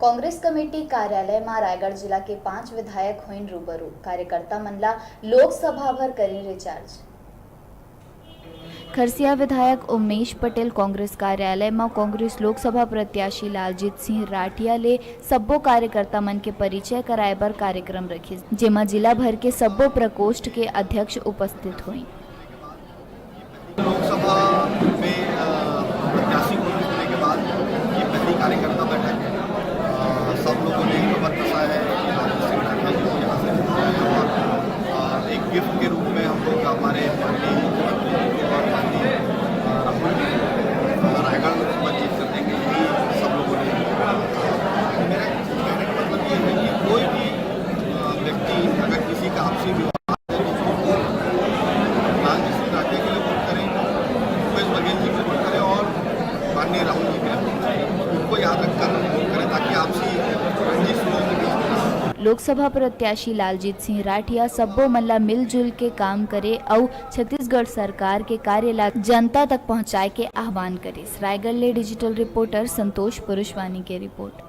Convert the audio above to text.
Congress committee कार्यालय में रायगढ़ जिला के 5 विधायक होइन रूबरू। कार्यकर्ता मनला लोकसभा भर करी रिचार्ज। खरसिया विधायक उमेश पटेल कांग्रेस कार्यालय में कांग्रेस लोकसभा प्रत्याशी लालजीत सिंह राठिया ले सब्बो कार्यकर्ता मन के परिचय कराए बर कार्यक्रम रखिस, जेमा जिला भर के सब्बो प्रकोष्ठ के अध्यक्ष उपस्थित हुई। लोकसभा में प्रत्याशी घोषित होने के बाद ये पहली कार्यकर्ता बैठक है। सब लोगों ने खबर कसा है कि लालजीत सिंह राठिया जी को यहाँ से जिताया है और एक गिफ्ट के रूप में हम लोग हमारे पार्टी और पार्टी रायगढ़ में जीत कर देंगे, यही सब लोगों ने। मेरा कहने का मतलब ये है कि कोई भी व्यक्ति अगर किसी का आपसी विवाद है तो लालजीत सिंह राठिया के लिए वोट करें, भूपेश बघेल जी के लिए वोट करें और माननीय राहुल जी के लिए वोट करें। उनको याद रखकर वोट करें ताकि आपसी रंजिश लोगों के बीच में। लोकसभा प्रत्याशी लालजीत सिंह राठिया सब्बो मल्ला मिलजुल के काम करे और छत्तीसगढ़ सरकार के कार्य ला जनता तक पहुंचाए के आह्वान करे। रायगढ़ ले डिजिटल रिपोर्टर संतोष पुरुषवानी के रिपोर्ट।